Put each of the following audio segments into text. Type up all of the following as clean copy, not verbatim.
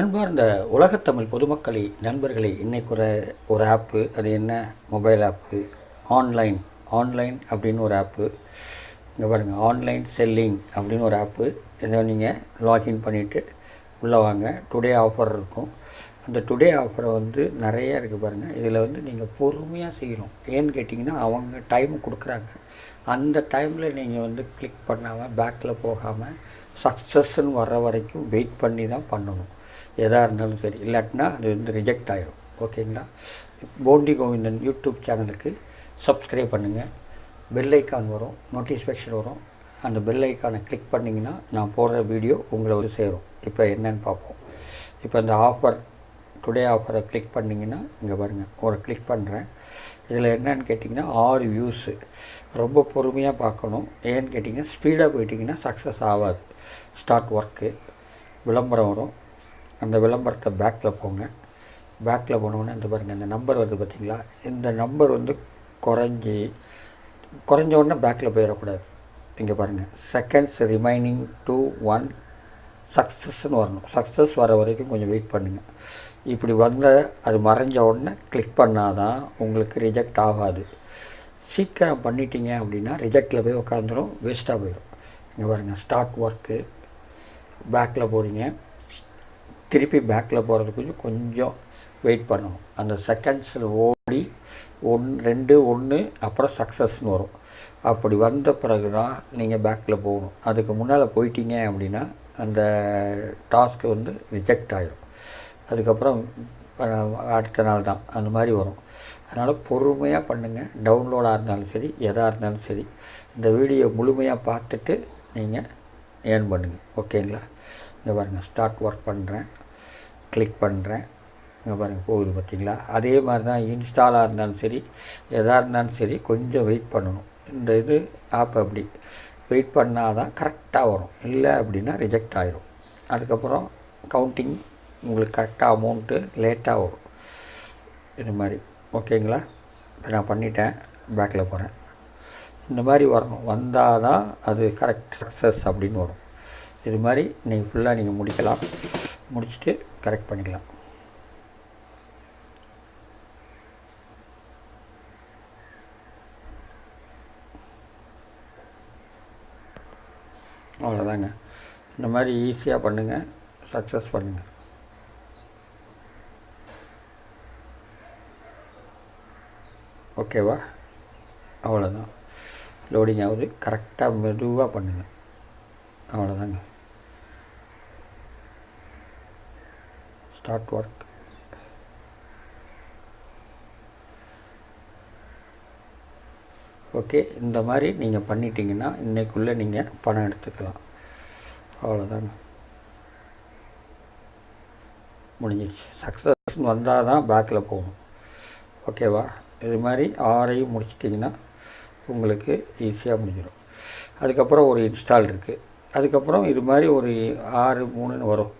அன்பார்ந்த உலகத்தமிழ் பொதுமக்களே, நண்பர்களே, இன்றைக்கு ஒரு ஆப்பு. அது என்ன? மொபைல் ஆப்பு. ஆன்லைன் அப்படின்னு ஒரு ஆப்பு. இங்கே பாருங்கள், ஆன்லைன் செல்லிங் அப்படின்னு ஒரு ஆப்பு. இதை நீங்கள் லாகின் பண்ணிவிட்டு உள்ளே வாங்க. டுடே ஆஃபர் இருக்கும். அந்த டுடே ஆஃபரை நிறைய இருக்குது பாருங்கள். இதில் நீங்கள் பொறுமையாக செய்யணும். ஏன்னு கேட்டிங்கன்னா, அவங்க டைம் கொடுக்குறாங்க. அந்த டைமில் நீங்கள் கிளிக் பண்ணாமல் பேக்கில் போகாமல் சக்ஸஸ்ன்னு வர்ற வரைக்கும் வெயிட் பண்ணி தான் பண்ணணும். எதாக இருந்தாலும் சரி, இல்லாட்டினா அது ரிஜெக்ட் ஆகிடும். ஓகேங்களா? போண்டி கோவிந்தன் யூடியூப் சேனலுக்கு சப்ஸ்கிரைப் பண்ணுங்கள். பெல் ஐக்கான் வரும், நோட்டிஃபிகேஷன் வரும். அந்த பெல் ஐக்கானை கிளிக் பண்ணிங்கன்னா நான் போடுற வீடியோ உங்களை சேரும். இப்போ என்னன்னு பார்ப்போம். இப்போ இந்த ஆஃபர், டுடே ஆஃபரை கிளிக் பண்ணிங்கன்னா இங்கே பாருங்கள், ஒரு கிளிக் பண்ணுறேன். இதில் என்னன்னு கேட்டிங்கன்னா 6 வியூஸு. ரொம்ப பொறுமையாக பார்க்கணும். ஏன்னு கேட்டிங்கன்னா, ஸ்பீடாக போயிட்டிங்கன்னா சக்ஸஸ் ஆகாது. ஸ்டார்ட் ஒர்க்கு, விளம்பரம் வரும். அந்த விளம்பரத்தை பேக்கில் போங்க. பேக்கில் போனோன்னே இந்த பாருங்கள், இந்த நம்பர் வருது பார்த்திங்களா? இந்த நம்பர் குறைஞ்ச உடனே பேக்கில் போயிடக்கூடாது. இங்கே பாருங்கள், செகண்ட்ஸ் ரிமைனிங் 2 1 சக்ஸஸ்ன்னு வரணும். சக்ஸஸ் வர வரைக்கும் கொஞ்சம் வெயிட் பண்ணுங்கள். இப்படி அது மறைஞ்ச உடனே கிளிக் பண்ணால் தான் உங்களுக்கு ரிஜெக்ட் ஆகாது. சீக்கிரம் பண்ணிட்டீங்க அப்படின்னா ரிஜெக்டில் போய் உட்காந்துரும், வேஸ்ட்டாக போயிடும். இங்கே பாருங்கள், ஸ்டார்ட் ஒர்க்கு, பேக்கில் போகிறீங்க. திருப்பி பேக்கில் போகிறதுக்கு கொஞ்சம் வெயிட் பண்ணணும். அந்த செகண்ட்ஸில் ஓடி 1 2 1 அப்புறம் சக்ஸஸ்ன்னு வரும். அப்படி வந்த பிறகு தான் நீங்கள் பேக்கில் போகணும். அதுக்கு முன்னால் போயிட்டீங்க அப்படின்னா அந்த டாஸ்க்கு ரிஜெக்ட் ஆகிடும். அதுக்கப்புறம் அடுத்த நாள் தான் அந்த மாதிரி வரும். அதனால் பொறுமையாக பண்ணுங்கள். டவுன்லோடாக இருந்தாலும் சரி, எதாக இருந்தாலும் சரி, இந்த வீடியோ முழுமையாக பார்த்துட்டு நீங்கள் ஏர்ன் பண்ணுங்கள். ஓகேங்களா? இங்கே பாருங்கள், ஸ்டார்ட் ஒர்க் பண்ணுறேன், கிளிக் பண்ணுறேன். இங்கே பாருங்கள், போகுது பார்த்திங்களா? அதே மாதிரி தான் இன்ஸ்டாலாக இருந்தாலும் சரி, எதாக இருந்தாலும் சரி, கொஞ்சம் வெயிட் பண்ணணும். இந்த ஆப் அப்படி வெயிட் பண்ணால் தான் கரெக்டாக வரும். இல்லை அப்படின்னா ரிஜெக்ட் ஆகிடும். அதுக்கப்புறம் கவுண்டிங் உங்களுக்கு கரெக்டாக அமௌண்ட்டு லேட்டாக வரும். இது மாதிரி. ஓகேங்களா? இப்போ நான் பண்ணிட்டேன், பேக்கில் போகிறேன். இந்த மாதிரி வரணும். வந்தால் தான் அது கரெக்ட் சக்ஸஸ் அப்படின்னு வரும். இது மாதிரி நீங்கள் ஃபுல்லாக நீங்கள் முடிக்கலாம். முடிச்சுட்டு கரெக்ட் பண்ணிக்கலாம். அவ்வளோதாங்க. இந்த மாதிரி ஈஸியாக பண்ணுங்கள், சக்ஸஸ் பண்ணுங்கள். ஓகேவா? அவ்வளோதான். லோடிங் ஆகுது. கரெக்டாக மெதுவாக பண்ணுங்கள். அவ்வளோதாங்க. Start work. ஓகே, இந்த மாதிரி நீங்கள் பண்ணிட்டீங்கன்னா இன்றைக்குள்ளே நீங்கள் பணம் எடுத்துக்கலாம். அவ்வளோதாங்க, முடிஞ்சிடுச்சு. சக்ஸஸ் வந்தால் தான் பேக்கில் போகணும். ஓகேவா? இது மாதிரி 6ஐயும் முடிச்சிட்டிங்கன்னா உங்களுக்கு ஈஸியாக முடிஞ்சிடும். அதுக்கப்புறம் ஒரு இன்ஸ்டால் இருக்குது. அதுக்கப்புறம் இது மாதிரி ஒரு 6 3ன்னு வரும்.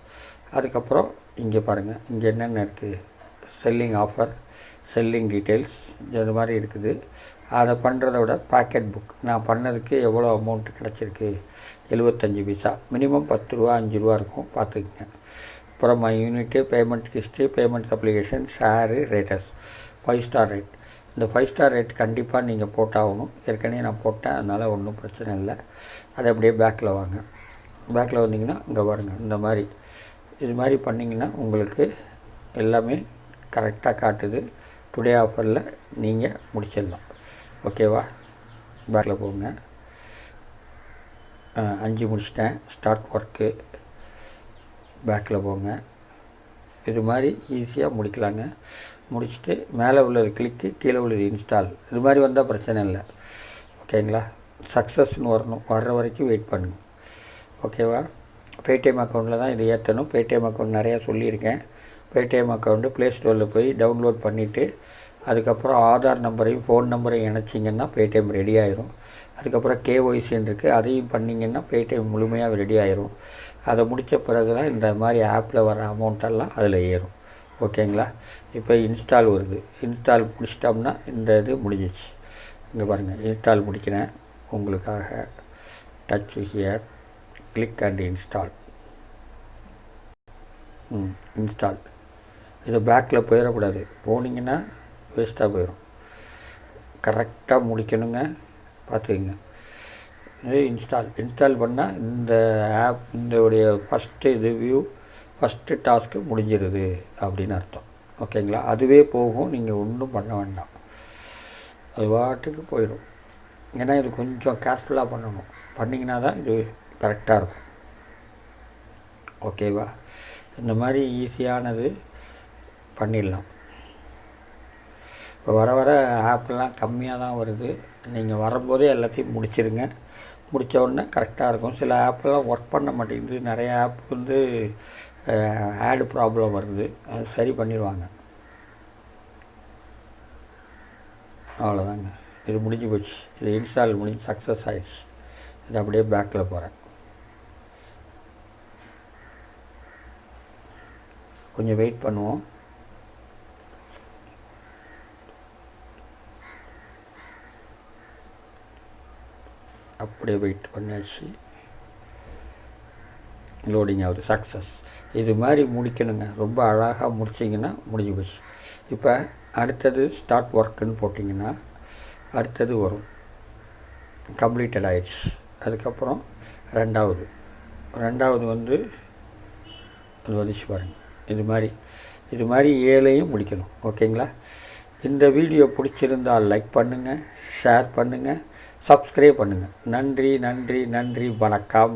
அதுக்கப்புறம் இங்கே பாருங்கள், இங்கே என்னென்ன இருக்குது? செல்லிங் ஆஃபர், செல்லிங் டீட்டெயில்ஸ், இது மாதிரி இருக்குது. அதை பண்ணுறத விட பேக்கெட் புக் நான் பண்ணதுக்கு எவ்வளோ அமௌண்ட்டு கிடச்சிருக்கு? 75 பைசா. மினிமம் 10 ரூபா 5 ரூபா இருக்கும், பார்த்துக்குங்க. அப்புறம் my unit, payment history, payments application, share, raters, 5 star rate. இந்த 5 ஸ்டார் ரேட் கண்டிப்பாக நீங்கள் போட்டாகணும். ஏற்கனவே நான் போட்டேன், அதனால் ஒன்றும் பிரச்சனை இல்லை. அதை அப்படியே பேக்கில் வாங்க. பேக்கில் வந்தீங்கன்னா இங்கே பாருங்கள், இந்த மாதிரி இது மாதிரி பண்ணிங்கன்னா உங்களுக்கு எல்லாமே கரெக்டாக காட்டுது. டுடே ஆஃபரில் நீங்கள் முடிச்சிடலாம். ஓகேவா? பேக்கில் போங்க. 5 முடிச்சிட்டேன். ஸ்டார்ட் ஒர்க்கு, பேக்கில் போங்க. இது மாதிரி ஈஸியாக முடிக்கலாங்க. முடிச்சுட்டு மேலே உள்ளது கிளிக்கு, கீழே உள்ளது இன்ஸ்டால். இது மாதிரி வந்தால் பிரச்சனை இல்லை. ஓகேங்களா? சக்ஸஸ்ன்னு வரணும். வர்ற வரைக்கும் வெயிட் பண்ணுங்கள். ஓகேவா? பேடிஎம் அக்கௌண்ட்டில் தான் இது ஏற்றணும். பேடிஎம் அக்கௌண்ட் நிறையா சொல்லியிருக்கேன். பேடிஎம் அக்கௌண்ட்டு ப்ளேஸ்டோரில் போய் டவுன்லோட் பண்ணிவிட்டு அதுக்கப்புறம் ஆதார் நம்பரையும் ஃபோன் நம்பரையும் இணைச்சிங்கன்னா பேடிஎம் ரெடி ஆயிரும். அதுக்கப்புறம் கேஒய்சின்னு இருக்குது, அதையும் பண்ணிங்கன்னா பேடிஎம் முழுமையாக ரெடி ஆயிரும். அதை முடித்த பிறகு தான் இந்த மாதிரி ஆப்பில் வர அமௌண்ட்டெல்லாம் அதில் ஏறும். ஓகேங்களா? இப்போ இன்ஸ்டால் வருது. இன்ஸ்டால் முடிச்சிட்டோம்னா இந்த இது முடிஞ்சிச்சு. இங்கே பாருங்கள், இன்ஸ்டால் முடிக்கிறேன் உங்களுக்காக. Touch here, click and install. Install. இது பேக்கில் போயிடக்கூடாது, போனீங்கன்னா வேஸ்ட்டாக போயிடும். கரெக்டாக முடிக்கணுங்க, பார்த்துக்குங்க. இது இன்ஸ்டால் பண்ணால் இந்த ஆப் இதோடைய ஃபஸ்ட்டு இது வியூ ஃபஸ்ட்டு டாஸ்க்கு முடிஞ்சிருது அப்படின்னு அர்த்தம். ஓகேங்களா? அதுவே போகும், நீங்கள் ஒன்றும் பண்ண வேண்டாம், அது பாட்டுக்கு போயிடும். ஏன்னா இது கொஞ்சம் கேர்ஃபுல்லாக பண்ணணும், பண்ணிங்கன்னா தான் இது கரெக்டாக இருக்கும். ஓகேவா? இந்த மாதிரி ஈஸியானது பண்ணிடலாம். இப்போ வர வர ஆப்லாம் கம்மியாக தான் வருது. நீங்கள் வரும்போதே எல்லாத்தையும் முடிச்சிடுங்க. முடித்த உடனே கரெக்டாக இருக்கும். சில ஆப்பெல்லாம் ஒர்க் பண்ண மாட்டேங்குது, நிறைய ஆப் வந்து ஆடு ப்ராப்ளம் வருது, அது சரி பண்ணிடுவாங்க. அவ்வளோதாங்க, இது முடிஞ்சு போச்சு. இது இன்ஸ்டால் முடிஞ்சு சக்ஸஸ் ஆயிடுச்சு. இது அப்படியே பேக்கில் போகிறேன். கொஞ்சம் வெயிட் பண்ணுவோம். அப்படியே வெயிட் பண்ணியாச்சு, லோடிங் ஆகுது. சக்ஸஸ். இது மாதிரி முடிக்கணுங்க, ரொம்ப அழகாக முடிச்சிங்கன்னா முடிஞ்சு போச்சு. இப்போ அடுத்தது ஸ்டார்ட் ஒர்க்குன்னு போட்டிங்கன்னா அடுத்தது வரும், கம்ப்ளீட்டட் ஆயிடுச்சு. அதுக்கப்புறம் ரெண்டாவது வந்து அது வந்துச்சு பாருங்கள். இது மாதிரி 7ஐயும் முடிக்கணும். ஓகேங்களா? இந்த வீடியோ பிடிச்சிருந்தால் லைக் பண்ணுங்கள், ஷேர் பண்ணுங்கள், சப்ஸ்கிரைப் பண்ணுங்கள். நன்றி, வணக்கம்.